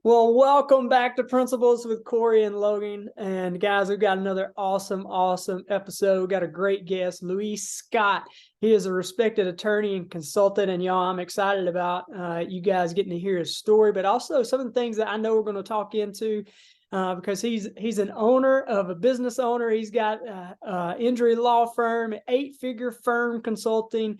Well, welcome back to Principles with Cory and Logan. And guys, we've got another awesome episode. We've got a great guest, Luis Scott. He is a respected attorney and consultant. And y'all, I'm excited about you guys getting to hear his story, but also some of the things that I know we're going to talk into because he's an owner of a business owner. He's got injury law firm, 8-figure firm consulting.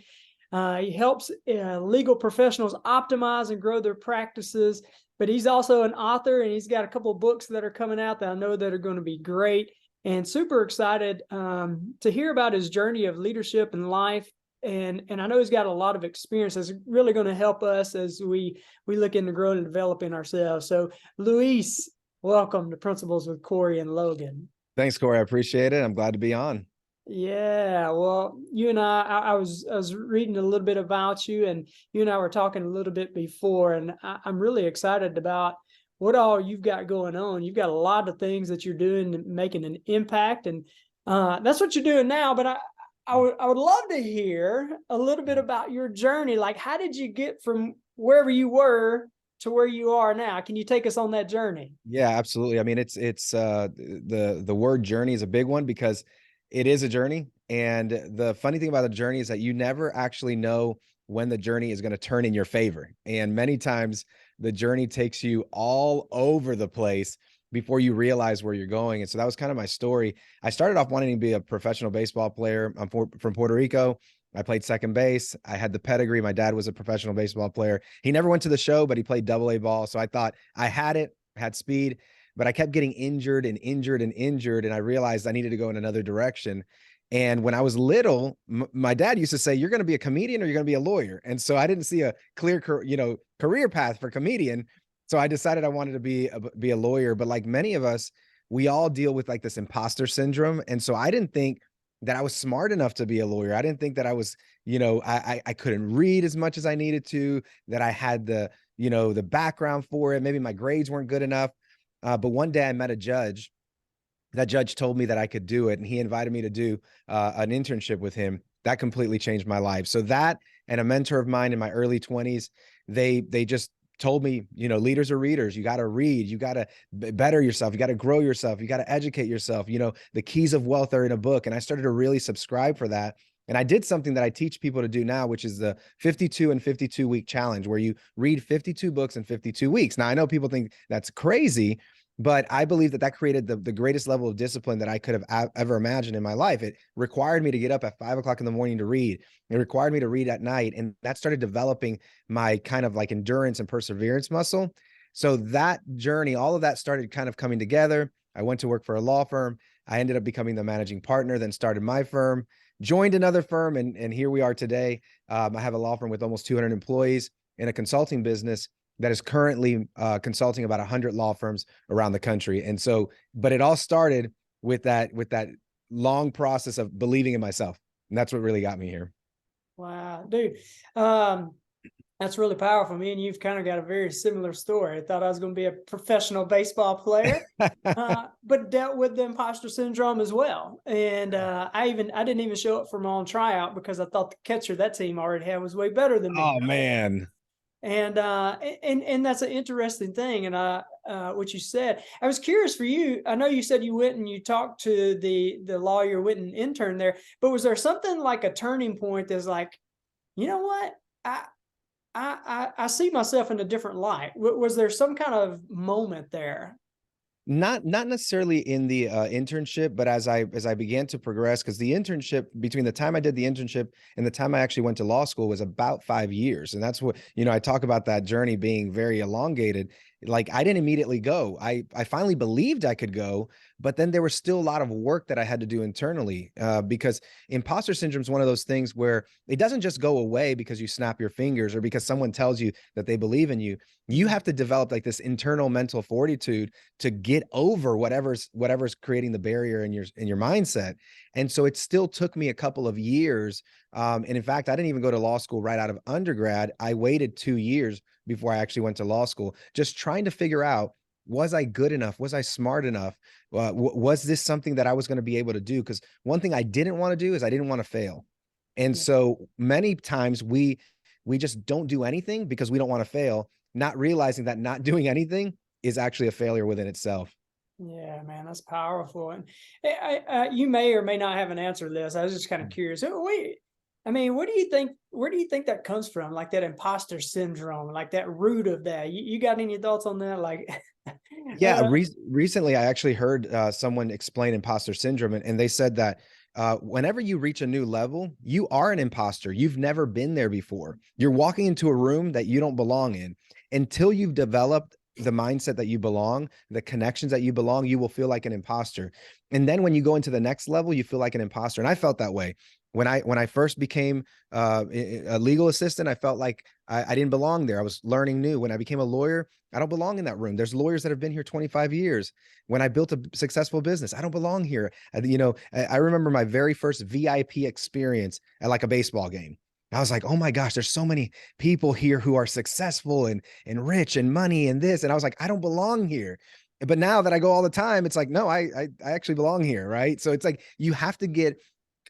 He helps legal professionals optimize and grow their practices. But he's also an author, and he's got a couple of books that are coming out that I know that are going to be great. And super excited to hear about his journey of leadership and life. And I know he's got a lot of experience that's really going to help us as we look into growing and developing ourselves. So, Luis, welcome to Principles with Cory and Logan. Thanks, Cory. I appreciate it. I'm glad to be on. Yeah, well, you and I was reading a little bit about you, and you and I were talking a little bit before, and I'm really excited about what all you've got going on. You've got a lot of things that you're doing, making an impact, and that's what you're doing now. But I would love to hear a little bit about your journey. Like, how did you get from wherever you were to where you are now? Can you take us on that journey? Yeah, absolutely. I mean, it's the word journey is a big one because it is a journey. And the funny thing about the journey is that you never actually know when the journey is going to turn in your favor. And many times the journey takes you all over the place before you realize where you're going. And so that was kind of my story. I started off wanting to be a professional baseball player. I'm from Puerto Rico. I played second base. I had the pedigree. My dad was a professional baseball player. He never went to the show, but he played double A ball. So I thought I had it, had speed, but I kept getting injured and injured and injured. And I realized I needed to go in another direction. And when I was little, my dad used to say, you're going to be a comedian or you're going to be a lawyer. And so I didn't see a clear, career path for comedian. So I decided I wanted to be a lawyer. But like many of us, we all deal with like this imposter syndrome. And so I didn't think that I was smart enough to be a lawyer. I didn't think that I was, I couldn't read as much as I needed to, that I had the background for it. Maybe my grades weren't good enough. But one day I met a judge. That judge told me that I could do it, and he invited me to do an internship with him. That completely changed my life. So that and a mentor of mine in my early 20s, they just told me, leaders are readers. You got to read. You got to better yourself. You got to grow yourself. You got to educate yourself. The keys of wealth are in a book. And I started to really subscribe for that. And I did something that I teach people to do now, which is the 52 and 52 week challenge, where you read 52 books in 52 weeks. Now, I know people think that's crazy, but I believe that created the greatest level of discipline that I could have ever imagined in my life. It required me to get up at 5 o'clock in the morning to read. It required me to read at night. And that started developing my kind of like endurance and perseverance muscle. So that journey, all of that started kind of coming together. I went to work for a law firm. I ended up becoming the managing partner, then started my firm, joined another firm, and here we are today. I have a law firm with almost 200 employees in a consulting business that is currently consulting about 100 law firms around the country. And so, but it all started with that long process of believing in myself. And that's what really got me here. Wow, dude. That's really powerful. Me and you've kind of got a very similar story. I thought I was going to be a professional baseball player, but dealt with the imposter syndrome as well. And I didn't even show up for my own tryout because I thought the catcher that team already had was way better than me. Oh, man. And that's an interesting thing. And what you said, I was curious for you. I know you said you went and you talked to the lawyer, went and interned there, but was there something like a turning point that's like, you know what? I see myself in a different light. Was there some kind of moment there? Not necessarily in the internship, but as I began to progress, because the internship, between the time I did the internship and the time I actually went to law school, was about 5 years. And that's what, I talk about that journey being very elongated. Like, I didn't immediately go. I finally believed I could go, but then there was still a lot of work that I had to do internally, because imposter syndrome is one of those things where it doesn't just go away because you snap your fingers or because someone tells you that they believe in you. You have to develop like this internal mental fortitude to get over whatever's creating the barrier in your mindset. And so it still took me a couple of years. And in fact, I didn't even go to law school right out of undergrad. I waited 2 years before I actually went to law school, just trying to figure out, was I good enough? Was I smart enough? Was this something that I was going to be able to do? Because one thing I didn't want to do is I didn't want to fail. And so many times we just don't do anything because we don't want to fail, not realizing that not doing anything is actually a failure within itself. Yeah, man, that's powerful. And you may or may not have an answer to this. I was just kind of curious. Wait, I mean, what do you think? Where do you think that comes from? Like that imposter syndrome, like that root of that. You got any thoughts on that? Like, Yeah, recently I actually heard someone explain imposter syndrome, and they said that whenever you reach a new level, you are an imposter. You've never been there before. You're walking into a room that you don't belong in. Until you've developed the mindset that you belong, the connections that you belong, you will feel like an imposter. And then when you go into the next level, you feel like an imposter. And I felt that way when I first became a legal assistant. I felt like I didn't belong there. I was learning new. When I became a lawyer, I don't belong in that room. There's lawyers that have been here 25 years. When I built a successful business, I don't belong here. I remember my very first VIP experience at like a baseball game. I was like, oh my gosh, there's so many people here who are successful and rich and money and this. And I was like, I don't belong here. But now that I go all the time, it's like, no, I actually belong here. Right. So it's like, you have to get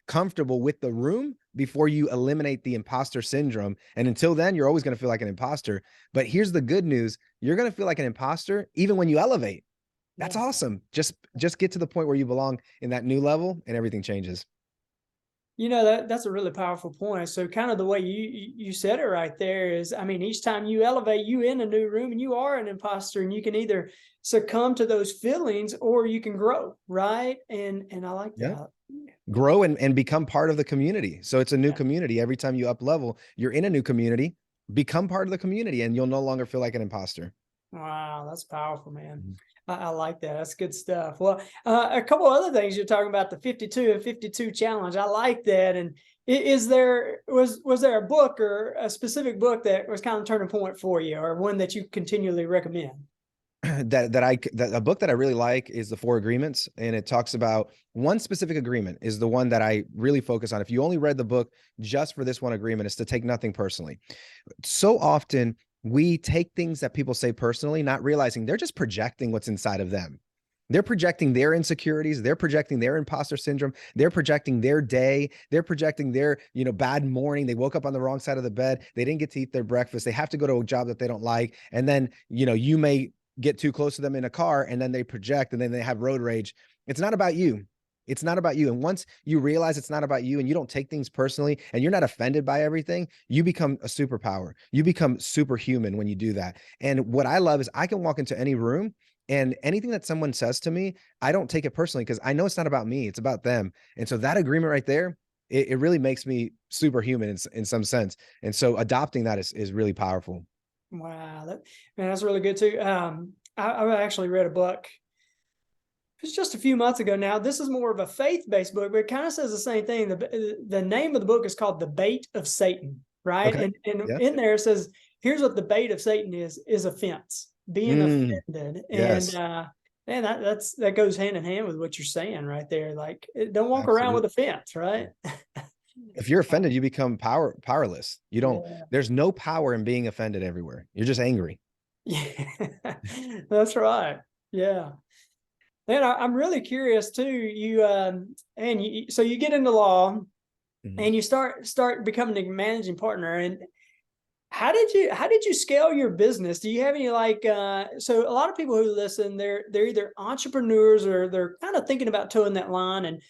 comfortable with the room before you eliminate the imposter syndrome. And until then, you're always going to feel like an imposter. But here's the good news. You're going to feel like an imposter even when you elevate. That's yeah. awesome. Just get to the point where you belong in that new level and everything changes. That's a really powerful point. So kind of the way you said it right there is, I mean, each time you elevate, you in a new room and you are an imposter, and you can either succumb to those feelings or you can grow, right? And I like Yeah. that. Grow and become part of the community. So it's a new Yeah. community. Every time you up level, you're in a new community, become part of the community, and you'll no longer feel like an imposter. Wow, that's powerful, man. Mhm. I like that. That's good stuff. Well, a couple other things you're talking about, the 52 and 52 challenge. I like that. And was there a book or a specific book that was kind of turning point for you, or one that you continually recommend? That a book that I really like is The Four Agreements, and it talks about one specific agreement is the one that I really focus on. If you only read the book just for this one agreement, is to take nothing personally. So often we take things that people say personally, not realizing they're just projecting what's inside of them. They're projecting their insecurities. They're projecting their imposter syndrome. They're projecting their day. They're projecting their, bad morning. They woke up on the wrong side of the bed. They didn't get to eat their breakfast. They have to go to a job that they don't like. And then, you may get too close to them in a car, and then they project, and then they have road rage. It's not about you. It's not about you. And once you realize it's not about you and you don't take things personally and you're not offended by everything, you become a superpower. You become superhuman when you do that. And what I love is I can walk into any room, and anything that someone says to me, I don't take it personally because I know it's not about me. It's about them. And so that agreement right there, it really makes me superhuman in some sense. And so adopting that is really powerful. Wow, man, that's really good too. I actually read a book. It's just a few months ago now. This is more of a faith-based book, but it kind of says the same thing. The name of the book is called The Bait of Satan, right? Okay. And Yeah. in there it says, here's what the bait of Satan is offense, being offended. And Yes, man, that goes hand in hand with what you're saying right there. Like, don't walk around with absolutely. offense, right? If you're offended, you become powerless. You don't, Yeah. there's no power in being offended everywhere. You're just angry. Yeah. That's right. Yeah. And I'm really curious too. So you get into law Mhm. and you start becoming a managing partner. And how did you scale your business? Do you have any so a lot of people who listen, they're either entrepreneurs or they're kind of thinking about toeing that line. And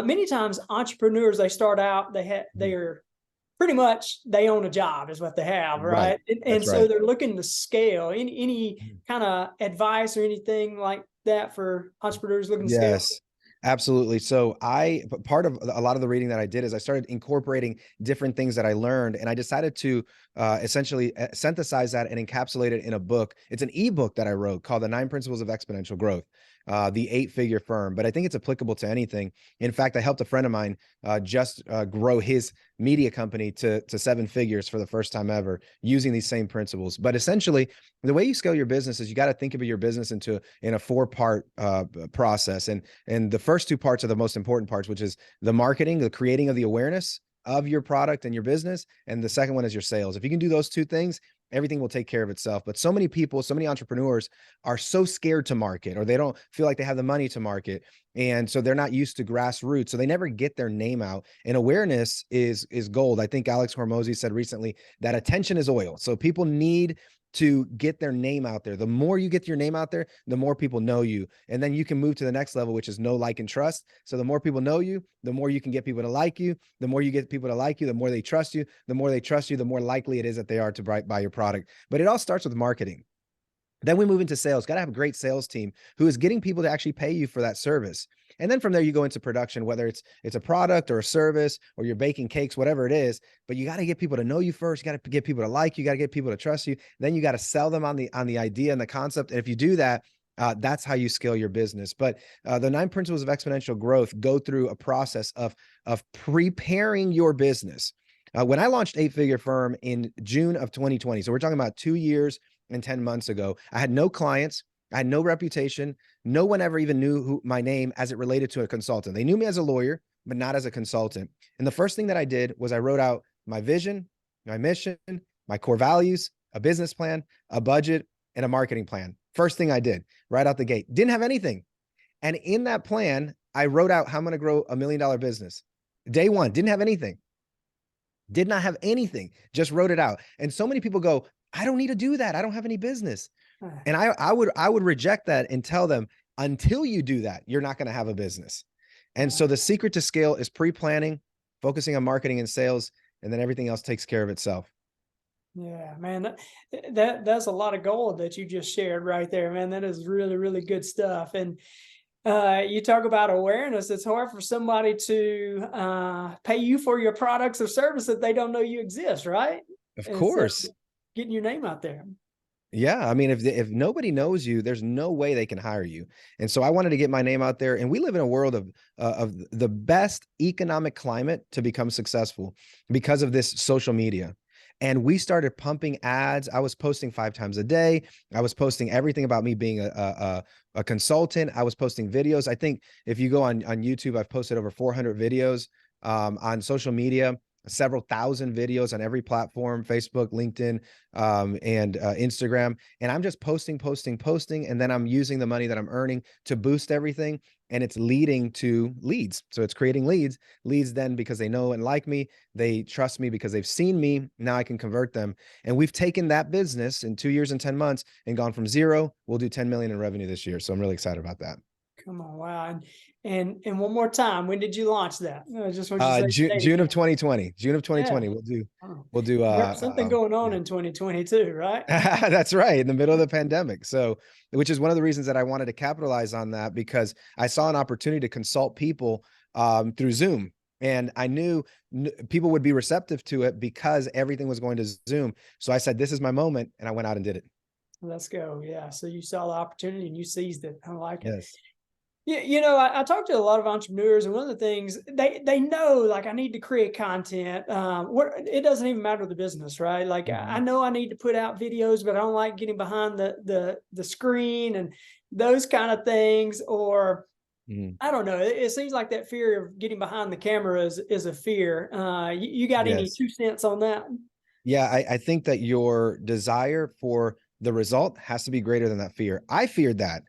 many times entrepreneurs, they start out, Mhm. they're pretty much, they own a job is what they have, Right. right? And That's so right. they're looking to scale. Any kind of advice or anything like that for entrepreneurs looking to scale? Yes, absolutely. So part of a lot of the reading that I did is I started incorporating different things that I learned, and I decided to essentially synthesize that and encapsulate it in a book. It's an ebook that I wrote called The 9 Principles of Exponential Growth, the 8-figure firm. But I think it's applicable to anything. In fact, I helped a friend of mine just grow his media company to 7 figures for the first time ever using these same principles. But essentially, the way you scale your business is you got to think of your business in a 4-part process, and the first 2 parts are the most important parts, which is the marketing, the creating of the awareness of your product and your business, and the second one is your sales. If you can do those 2 things, everything will take care of itself. But so many people, so many entrepreneurs are so scared to market, or they don't feel like they have the money to market, and so they're not used to grassroots, so they never get their name out. And awareness is gold. I think Alex Hormozy said recently that attention is oil, so people need to get their name out there. The more you get your name out there, the more people know you. And then you can move to the next level, which is know, like, and trust. So the more people know you, the more you can get people to like you. The more you get people to like you, the more they trust you. The more they trust you, the more likely it is that they are to buy your product. But it all starts with marketing. Then we move into sales. Got to have a great sales team who is getting people to actually pay you for that service. And then from there, you go into production, whether it's a product or a service, or you're baking cakes, whatever it is. But you got to get people to know you first. You got to get people to like you. You got to get people to trust you. Then you got to sell them on the idea and the concept. And if you do that, that's how you scale your business. But the 9 principles of exponential growth go through a process of preparing your business. When I launched 8-Figure Firm in June of 2020, so we're talking about 2 years and 10 months ago, I had no clients. I had no reputation. No one ever even knew my name as it related to a consultant. They knew me as a lawyer, but not as a consultant. And the first thing that I did was I wrote out my vision, my mission, my core values, a business plan, a budget, and a marketing plan. First thing I did right out the gate. Didn't have anything. And in that plan, I wrote out how I'm going to grow $1 million business. Day one, didn't have anything. Did not have anything. Just wrote it out. And so many people go, I don't need to do that. I don't have any business. And I would reject that and tell them, until you do that, you're not going to have a business. And so the secret to scale is pre-planning, focusing on marketing and sales, and then everything else takes care of itself. Yeah, man, that's a lot of gold that you just shared right there, man. That is really, really good stuff. And you talk about awareness. It's hard for somebody to pay you for your products or service if they don't know you exist, right? Of And so course. getting your name out there. Yeah, I mean, if nobody knows you, there's no way they can hire you. And so I wanted to get my name out there. And we live in a world of the best economic climate to become successful because of this social media. And we started pumping ads. I was posting 5 times a day. I was posting everything about me being a consultant. I was posting videos. I think if you go on YouTube, I've posted over 400 videos on social media, several thousand videos on every platform, Facebook, LinkedIn, and Instagram. And I'm just posting. And then I'm using the money that I'm earning to boost everything. And it's leading to leads. So it's creating leads then because they know and like me, they trust me because they've seen me. Now I can convert them. And we've taken that business in 2 years and 10 months and gone from 0. We'll do 10 million in revenue this year. So I'm really excited about that. Come on, wow. And one more time, when did you launch that? I just want you to say the date June of again. 2020. June of Yeah. 2020. Oh. We'll do There's something going on yeah. in 2022, right? That's right, in the middle of the pandemic. So, which is one of the reasons that I wanted to capitalize on that, because I saw an opportunity to consult people through Zoom. And I knew people would be receptive to it because everything was going to Zoom. So I said, this is my moment. And I went out and did it. Let's go. Yeah. So you saw the opportunity and you seized it. I like it. Yes. Yeah, I talk to a lot of entrepreneurs, and one of the things they know, like, I need to create content. It doesn't even matter the business, right? Like, I Mhm. know I need to put out videos, but I don't like getting behind the screen and those kind of things. Or Mhm. I don't know. It seems like that fear of getting behind the camera is a fear. You got any Yes. 2 cents on that? Yeah, I think that your desire for the result has to be greater than that fear. I feared that.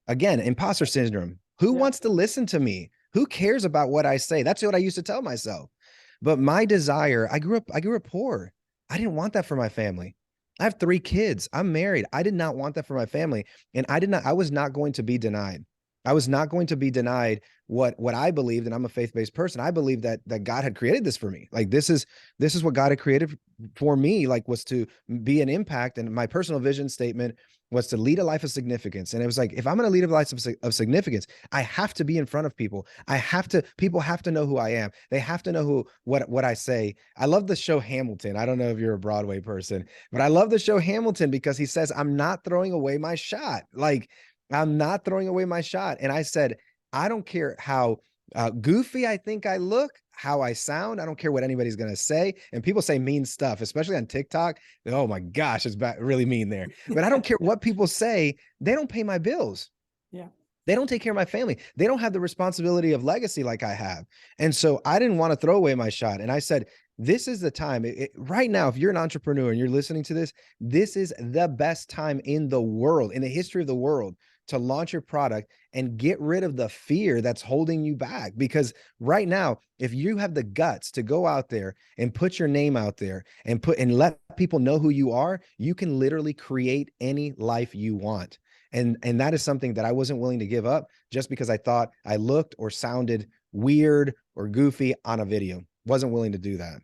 Again, imposter syndrome. Who Yeah, wants to listen to me? Who cares about what I say? That's what I used to tell myself. But my desire, I grew up poor. I didn't want that for my family. I have 3 kids. I'm married. I did not want that for my family. And I was not going to be denied. I was not going to be denied what I believed. And I'm a faith-based person. I believe that God had created this for me. Like, this is what God had created for me, like, was to be an impact. And my personal vision statement was to lead a life of significance. And it was like, if I'm going to lead a life of significance, I have to be in front of people. People have to know who I am. They have to know what I say. I love the show Hamilton. I don't know if you're a Broadway person, but I love the show Hamilton because he says, I'm not throwing away my shot. Like, I'm not throwing away my shot. And I said, I don't care how goofy I think I look, how I sound. I don't care what anybody's going to say. And people say mean stuff, especially on TikTok. Oh my gosh, it's really mean there. But I don't care what people say. They don't pay my bills. yeah, They don't take care of my family. They don't have the responsibility of legacy like I have. And so I didn't want to throw away my shot. And I said, this is the time right now. If you're an entrepreneur and you're listening to this, this is the best time in the world, in the history of the world, to launch your product and get rid of the fear that's holding you back. Because right now, if you have the guts to go out there and put your name out there and let people know who you are, you can literally create any life you want. And that is something that I wasn't willing to give up just because I thought I looked or sounded weird or goofy on a video. Wasn't willing to do that.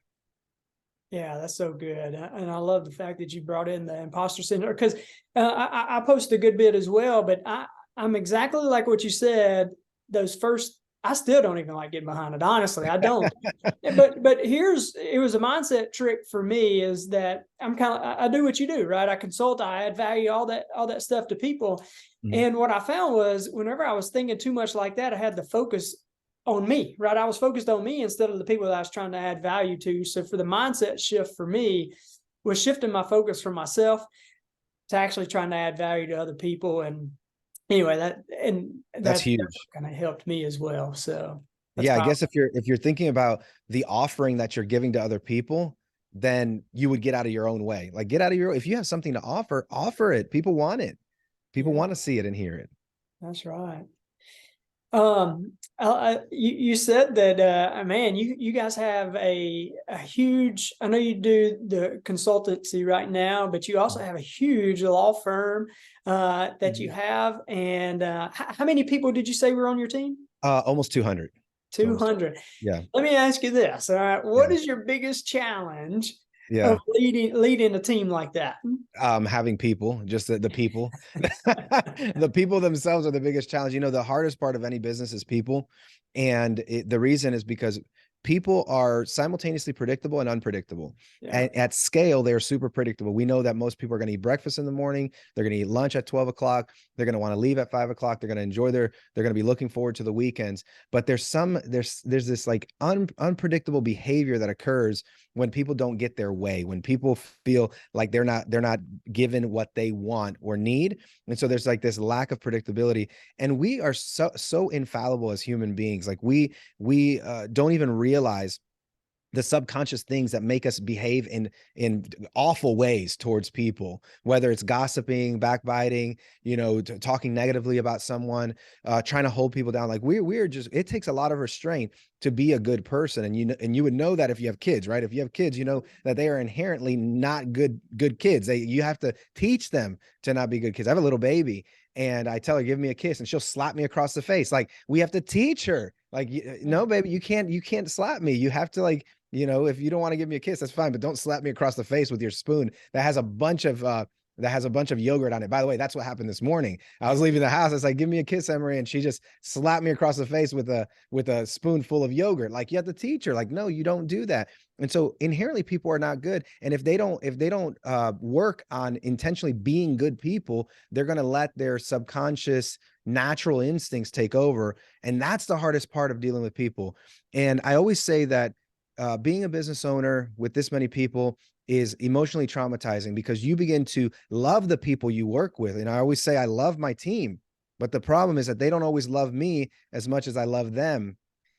Yeah, that's so good. And I love the fact that you brought in the imposter syndrome, because I post a good bit as well, but I'm exactly like what you said. Those first, I still don't even like getting behind it. Honestly, I don't. But it was a mindset trick for me, is that I do what you do, right? I consult, I add value, all that stuff to people. Mhm. And what I found was, whenever I was thinking too much like that, I had to focus on me, right? I was focused on me instead of the people that I was trying to add value to. So for the mindset shift for me was shifting my focus from myself to actually trying to add value to other people. And anyway, That's that huge. kind of helped me as well. So that's Yeah, I powerful. guess if you're thinking about the offering that you're giving to other people, then you would get out of your own way. Like, get out of your, if you have something to offer, offer it. People want it. People Yeah, want to see it and hear it. that's right. You said that, man, you guys have a huge, I know you do the consultancy right now, but you also have a huge law firm, that you Mhm. have. And, how many people did you say were on your team? Almost 200. It's almost 200. 200. Yeah. Let me ask you this. All right. What Yeah. is your biggest challenge of Yeah. leading a team like that? Having people, just the people, the people themselves are the biggest challenge. You know, the hardest part of any business is people. And the reason is because people are simultaneously predictable and unpredictable. Yeah. And at scale, they're super predictable. We know that most people are going to eat breakfast in the morning. They're going to eat lunch at 12 o'clock. They're going to want to leave at 5 o'clock. They're going to enjoy they're going to be looking forward to the weekends. But there's this like unpredictable behavior that occurs when people don't get their way, when people feel like they're not given what they want or need. And so there's like this lack of predictability. And we are so infallible as human beings. Like we don't even realize the subconscious things that make us behave in awful ways towards people, whether it's gossiping, backbiting, talking negatively about someone, trying to hold people down. Like we're just, it takes a lot of restraint to be a good person. And you would know that if you have kids, right? If you have kids, you know that they are inherently not good kids. You have to teach them to not be good kids. I have a little baby and I tell her, give me a kiss, and she'll slap me across the face. Like, we have to teach her, like, no, baby, you can't slap me. You have to, like, if you don't want to give me a kiss, that's fine, but don't slap me across the face with your spoon that has a bunch of yogurt on it. By the way, that's what happened this morning. I was leaving the house. I was like, give me a kiss, Emery. And she just slapped me across the face with a spoonful of yogurt. Like, you have to teach her, like, no, you don't do that. And so inherently people are not good. And if they don't work on intentionally being good people, they're going to let their subconscious natural instincts take over. And that's the hardest part of dealing with people. And I always say that being a business owner with this many people is emotionally traumatizing, because you begin to love the people you work with. And I always say I love my team, but the problem is that they don't always love me as much as I love them.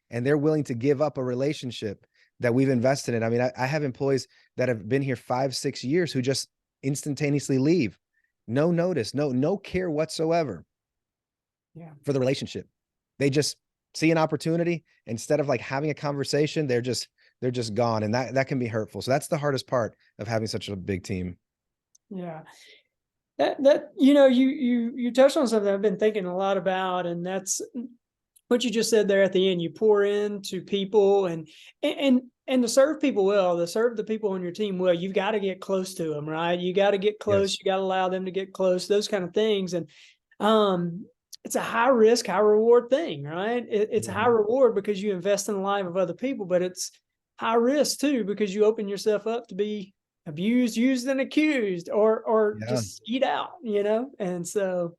And they're willing to give up a relationship that we've invested in. I mean, I have employees that have been here 5-6 years who just instantaneously leave. No notice, no care whatsoever. Yeah. For the relationship. They just see an opportunity, instead of like having a conversation, they're just gone. And that can be hurtful. So that's the hardest part of having such a big team. Yeah. That you touched on something I've been thinking a lot about, and that's what you just said there at the end. You pour into people, and to serve people well, to serve the people on your team well, you've got to get close to them, right? You got to get close. Yes. You got to allow them to get close, those kind of things. And it's a high risk, high reward thing, right? It's high Mhm. reward because you invest in the life of other people, but it's high risk too, because you open yourself up to be abused, used, and accused, or Yeah. just eat out, And so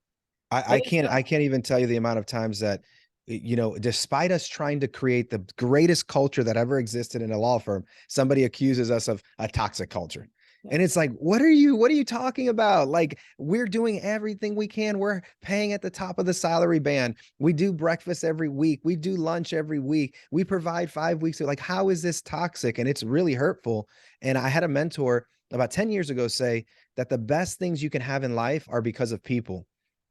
I it is can't tough. I can't even tell you the amount of times that, despite us trying to create the greatest culture that ever existed in a law firm, somebody accuses us of a toxic culture. Yeah. And it's like, what are you talking about? Like, we're doing everything we can. We're paying at the top of the salary band. We do breakfast every week. We do lunch every week. We provide 5 weeks. Like, how is this toxic? And it's really hurtful. And I had a mentor about 10 years ago say that the best things you can have in life are because of people.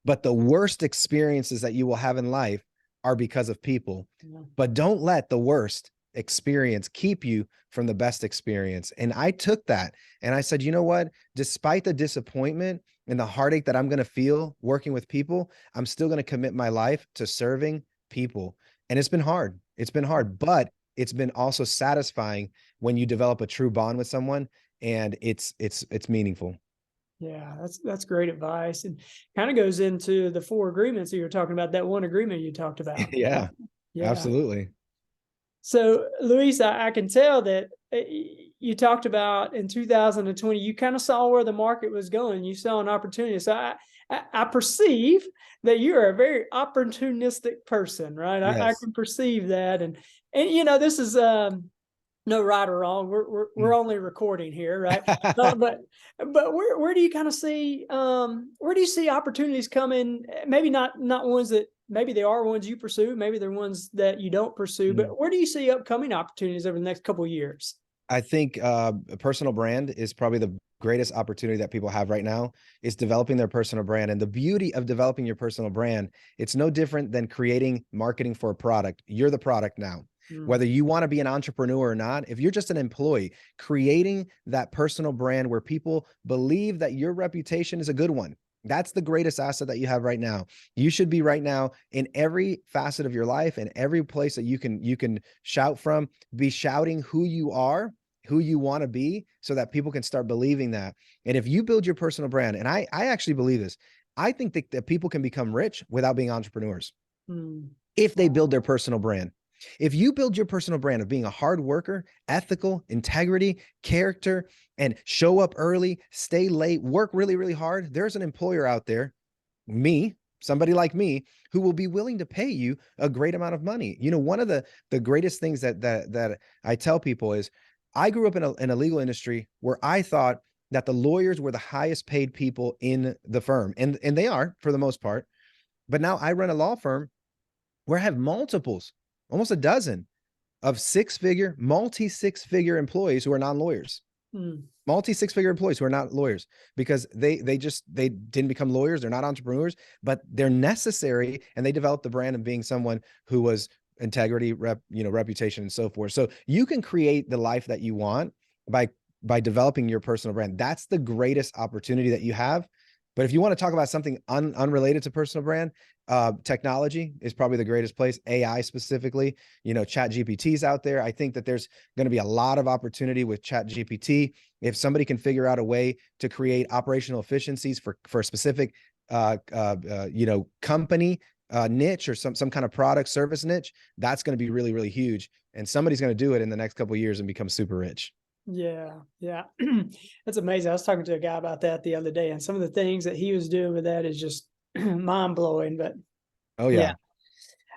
But the worst experiences that you will have in life are because of people. Yeah. But don't let the worst experience keep you from the best experience. And I took that and I said, you know what? Despite the disappointment and the heartache that I'm going to feel working with people, I'm still going to commit my life to serving people. And it's been hard. It's been hard, but it's been also satisfying when you develop a true bond with someone and it's meaningful. Yeah, that's great advice, and kind of goes into the 4 agreements that you were talking about. That one agreement you talked about. Yeah, Yeah. absolutely. So, Luis, I can tell that you talked about in 2020, you kind of saw where the market was going. You saw an opportunity. So I perceive that you are a very opportunistic person, right? I Yes. can perceive that. And this is no right or wrong. We're only recording here, right? But where do you kind of see where do you see opportunities coming? Maybe not ones that maybe they are ones you pursue, maybe they're ones that you don't pursue. But where do you see upcoming opportunities over the next couple of years? I think a personal brand is probably the greatest opportunity that people have right now is developing their personal brand. And the beauty of developing your personal brand, it's no different than creating marketing for a product. You're the product now. Whether you want to be an entrepreneur or not, if you're just an employee, creating that personal brand where people believe that your reputation is a good one. That's the greatest asset that you have right now. You should be right now in every facet of your life and every place that you can shout from, be shouting who you are, who you want to be, so that people can start believing that. And if you build your personal brand, and I actually believe this, I think that people can become rich without being entrepreneurs if they build their personal brand. If you build your personal brand of being a hard worker, ethical, integrity, character, and show up early, stay late, work really, really hard, there's an employer out there, me, somebody like me, who will be willing to pay you a great amount of money. You know, one of the greatest things that I tell people is I grew up in a legal industry where I thought that the lawyers were the highest paid people in the firm. And they are for the most part. But now I run a law firm where I have multiples, almost a dozen of multi six figure employees who are non-lawyers. Multi six figure employees who are not lawyers because they didn't become lawyers. They're not entrepreneurs, but they're necessary. And they developed the brand of being someone who was integrity, reputation, and so forth. So you can create the life that you want by developing your personal brand. That's the greatest opportunity that you have. But if you want to talk about something unrelated to personal brand, technology is probably the greatest place. AI specifically, chat GPT's out there. I think that there's going to be a lot of opportunity with chat GPT. If somebody can figure out a way to create operational efficiencies for a specific, company niche or some kind of product service niche, that's going to be really, really huge. And somebody's going to do it in the next couple of years and become super rich. Yeah. That's amazing. I was talking to a guy about that the other day, and some of the things that he was doing with that is just mind blowing. But Oh yeah, yeah.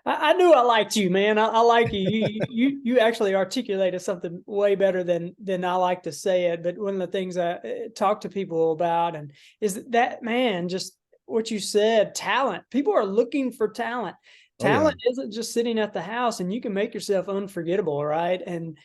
I knew I liked you, man. I like you. You actually articulated something way better than I like to say it. But one of the things I talk to people about and is that, man, just what you said, talent. People are looking for talent. Oh yeah. Talent isn't just sitting at the house, and you can make yourself unforgettable, right? And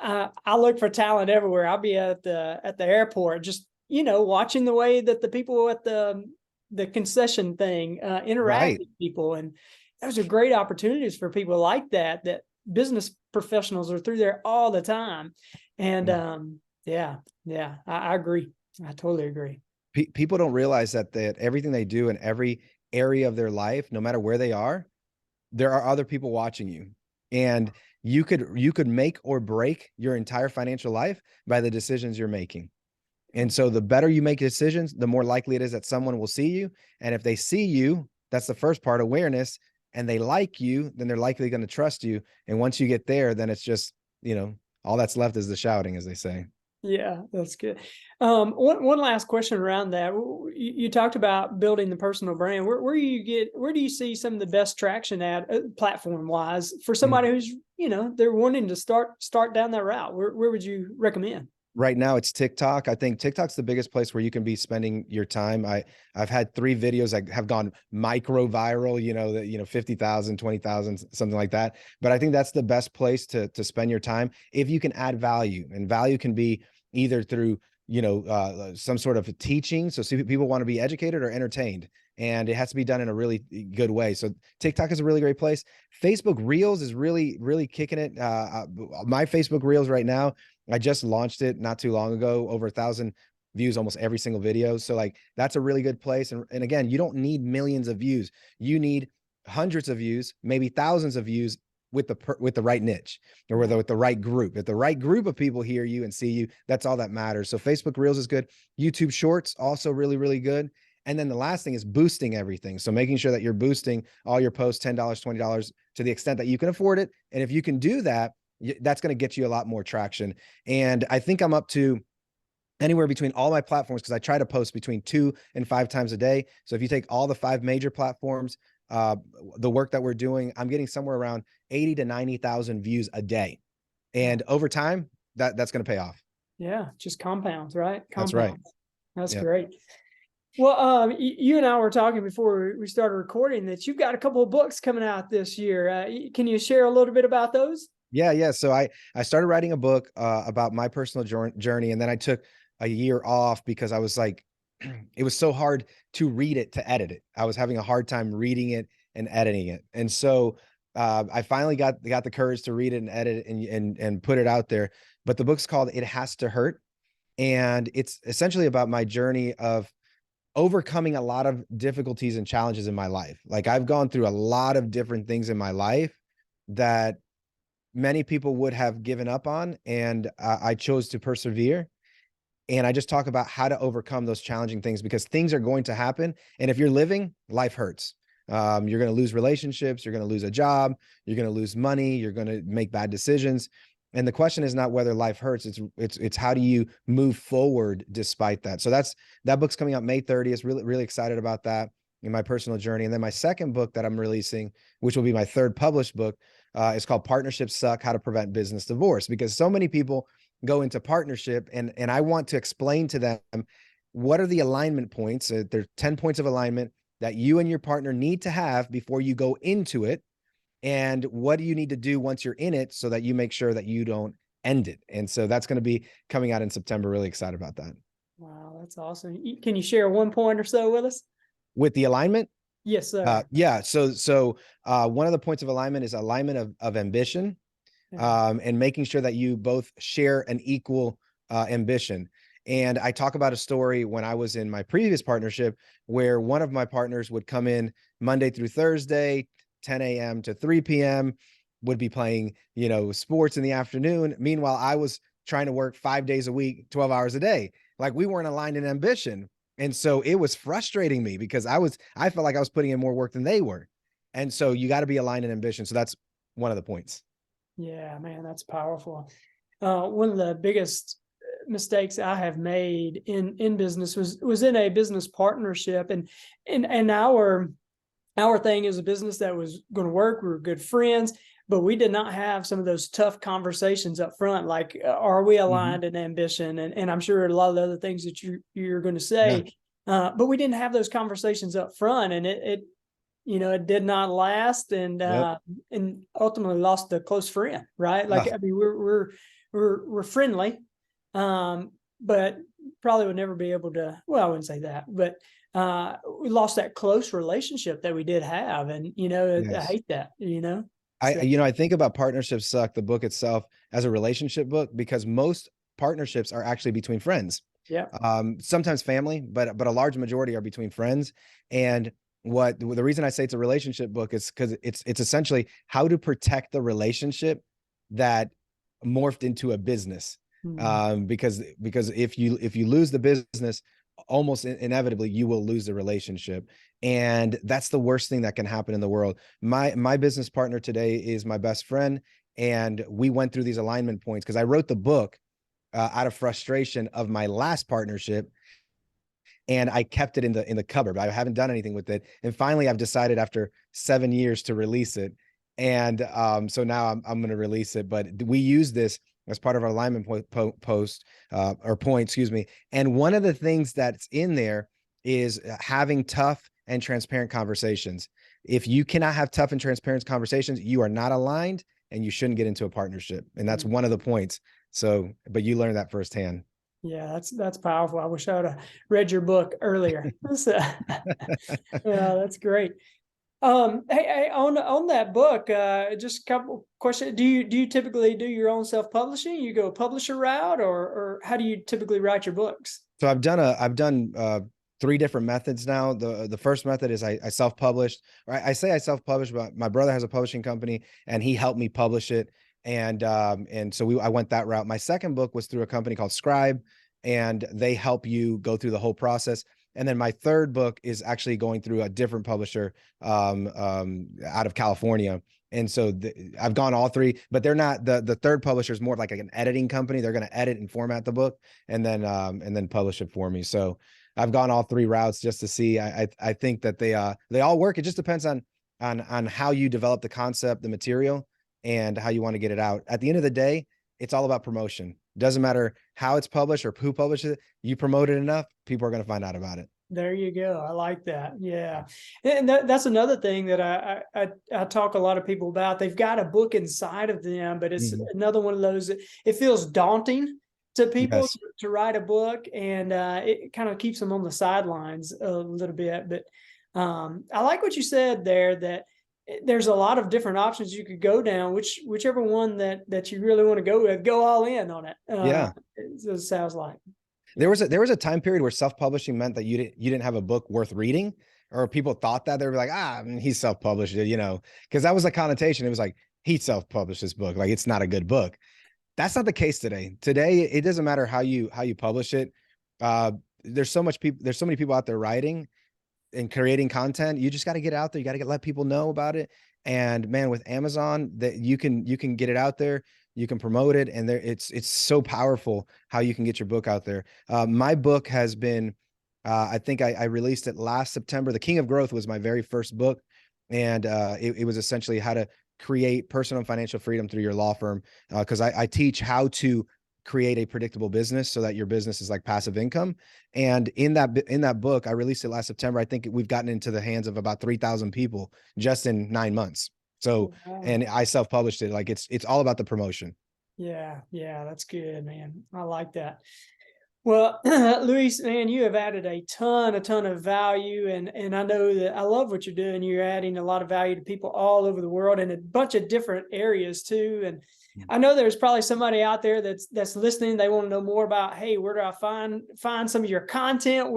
I look for talent everywhere. I'll be at the airport, just watching the way that the people at the concession thing interact Right. with people, and those are great opportunities for people like that. That business professionals are through there all the time, and I agree. I totally agree. People don't realize that everything they do in every area of their life, no matter where they are, there are other people watching you. And you could make or break your entire financial life by the decisions you're making. And so the better you make decisions, the more likely it is that someone will see you. And if they see you, that's the first part, awareness, and they like you, then they're likely going to trust you. And once you get there, then it's just, all that's left is the shouting, as they say. Yeah, that's good. One last question around that. You talked about building the personal brand. Where do you see some of the best traction at platform wise for somebody who's they're wanting to start down that route? Where would you recommend? Right now it's TikTok. I think TikTok's the biggest place where you can be spending your time. I've had 3 videos that have gone micro viral, 50,000, 20,000, something like that. But I think that's the best place to spend your time if you can add value, and value can be either through, some sort of teaching. So people want to be educated or entertained, and it has to be done in a really good way. So TikTok is a really great place. Facebook Reels is really, really kicking it. My Facebook Reels right now, I just launched it not too long ago, over 1,000 views almost every single video. So like that's a really good place. And again, you don't need millions of views. You need hundreds of views, maybe thousands of views with the right niche, or with the right group. If the right group of people hear you and see you, that's all that matters. So Facebook Reels is good. YouTube Shorts also really, really good. And then the last thing is boosting everything. So making sure that you're boosting all your posts, $10, $20 to the extent that you can afford it. And if you can do that, that's going to get you a lot more traction. And I think I'm up to anywhere between all my platforms, because I try to post between 2 and 5 times a day. So if you take all the 5 major platforms, the work that we're doing, I'm getting somewhere around 80 to 90,000 views a day. And over time, that's going to pay off. Yeah, just compounds, right? That's right. That's great. Well, you and I were talking before we started recording that you've got a couple of books coming out this year. Can you share a little bit about those? Yeah. So I started writing a book about my personal journey, and then I took a year off because I was like, it was so hard to read it, to edit it. I was having a hard time reading it and editing it. And so I finally got the courage to read it and edit it and put it out there. But the book's called It Has to Hurt. And it's essentially about my journey of overcoming a lot of difficulties and challenges in my life. Like I've gone through a lot of different things in my life that many people would have given up on. And I chose to persevere. And I just talk about how to overcome those challenging things, because things are going to happen. And if you're living, life hurts. You're going to lose relationships. You're going to lose a job. You're going to lose money. You're going to make bad decisions. And the question is not whether life hurts. It's how do you move forward despite that? So that book's coming out May 30th. Really, really excited about that in my personal journey. And then my second book that I'm releasing, which will be my third published book, is called Partnerships Suck: How to Prevent Business Divorce. Because so many people go into partnership, and I want to explain to them what are the alignment points. There's 10 points of alignment that you and your partner need to have before you go into it. And what do you need to do once you're in it so that you make sure that you don't end it? And so that's going to be coming out in September. Really excited about that. Wow, that's awesome. Can you share one point or so with us? With the alignment? Yes, sir. Yeah. So one of the points of alignment is alignment of ambition, and making sure that you both share an equal ambition. And I talk about a story when I was in my previous partnership where one of my partners would come in Monday through Thursday, 10 a.m. to 3 p.m., would be playing, sports in the afternoon. Meanwhile, I was trying to work 5 days a week, 12 hours a day. Like we weren't aligned in ambition. And so it was frustrating me because I felt like I was putting in more work than they were. And so you got to be aligned in ambition. So that's one of the points. Yeah, man, that's powerful. One of the biggest mistakes I have made in business was in a business partnership, and our thing is a business that was going to work. We were good friends, but we did not have some of those tough conversations up front, like are we aligned in ambition, and I'm sure a lot of the other things that you're going to say, but we didn't have those conversations up front, and it did not last, and ultimately lost a close friend, right? Like, I mean, we're friendly, but probably would never be able to, well, I wouldn't say that, but we lost that close relationship that we did have. And, I hate that, I think about Partnerships Suck, the book itself, as a relationship book, because most partnerships are actually between friends. Yeah. Sometimes family, but a large majority are between friends. And the reason I say it's a relationship book is because it's essentially how to protect the relationship that morphed into a business. Because if you lose the business, almost inevitably you will lose the relationship, and that's the worst thing that can happen in the world. My business partner today is my best friend, and we went through these alignment points because I wrote the book out of frustration of my last partnership, and I kept it in the cupboard. I haven't done anything with it, and finally I've decided after 7 years to release it. And so now I'm going to release it. But we use this as part of our alignment point, excuse me. And one of the things that's in there is having tough and transparent conversations. If you cannot have tough and transparent conversations, you are not aligned, and you shouldn't get into a partnership. And that's one of the points. So, but you learned that firsthand. Yeah, that's powerful. I wish I would have read your book earlier. So, yeah, that's great. Hey, on that book, just a couple questions. Do you typically do your own self-publishing? You go publisher route, or how do you typically write your books? So I've done three different methods now. The first method is I self-published. Or I say I self-published, but my brother has a publishing company and he helped me publish it. And so I went that route. My second book was through a company called Scribe, and they help you go through the whole process. And then my third book is actually going through a different publisher out of California. And so I've gone all three, but they're not the third publisher is more like an editing company. They're going to edit and format the book and then publish it for me. So I've gone all three routes just to see. I think that they all work. It just depends on how you develop the concept, the material, and how you want to get it out. At the end of the day, it's all about promotion. Doesn't matter how it's published or who publishes it. You promote it enough, people are going to find out about it. There you go. I like that. Yeah. And that's another thing that I talk a lot of people about. They've got a book inside of them, but it's another one of those, it feels daunting to people Yes. to write a book, and it kind of keeps them on the sidelines a little bit. But I like what you said there, that there's a lot of different options you could go down, whichever one that you really want to go with, go all in on it. Yeah. It sounds like. There was a time period where self-publishing meant that you didn't have a book worth reading, or people thought that. They were like, he's self-published it, because that was a connotation. It was like, he self-published this book, like it's not a good book. That's not the case today. Today, it doesn't matter how you publish it. There's so many people out there writing and creating content. You just got to get out there. You got to let people know about it. And man, with Amazon, that you can get it out there. You can promote it, and it's so powerful how you can get your book out there. My book has been, I think I released it last September. The King of Growth was my very first book, and it was essentially how to create personal and financial freedom through your law firm. Because I teach how to create a predictable business so that your business is like passive income. And in that book, I released it last September. I think we've gotten into the hands of about 3,000 people just in 9 months. So, and I self-published it. Like it's all about the promotion. Yeah, that's good, man. I like that. Well, Luis, man, you have added a ton of value, and I know that I love what you're doing. You're adding a lot of value to people all over the world in a bunch of different areas too. And I know there's probably somebody out there that's listening. They want to know more about, hey, where do I find some of your content?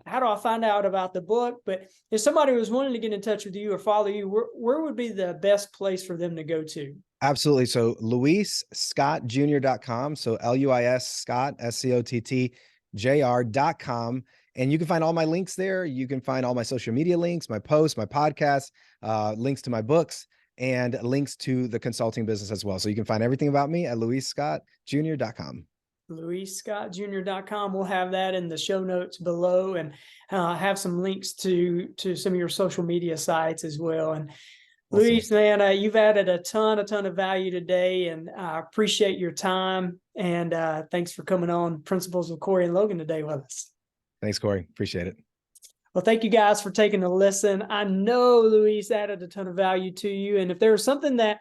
How do I find out about the book? But if somebody was wanting to get in touch with you or follow you, where would be the best place for them to go to? Absolutely. So LuisScottJr.com. So LUIS Scott, SCOTTJR.com. And you can find all my links there. You can find all my social media links, my posts, my podcasts, links to my books, and links to the consulting business as well. So you can find everything about me at LuisScottJr.com. LuisScottJr.com. We'll have that in the show notes below, and have some links to some of your social media sites as well. And awesome. Luis, man, you've added a ton of value today, and I appreciate your time. And thanks for coming on Principles with Cory and Logan today with us. Thanks, Cory. Appreciate it. Well, thank you guys for taking a listen. I know Luis added a ton of value to you, and if there was something that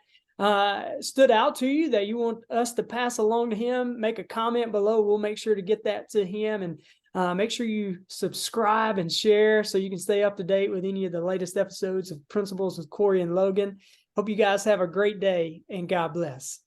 stood out to you that you want us to pass along to him, make a comment below. We'll make sure to get that to him, and make sure you subscribe and share so you can stay up to date with any of the latest episodes of Principles with Cory and Logan. Hope you guys have a great day, and God bless.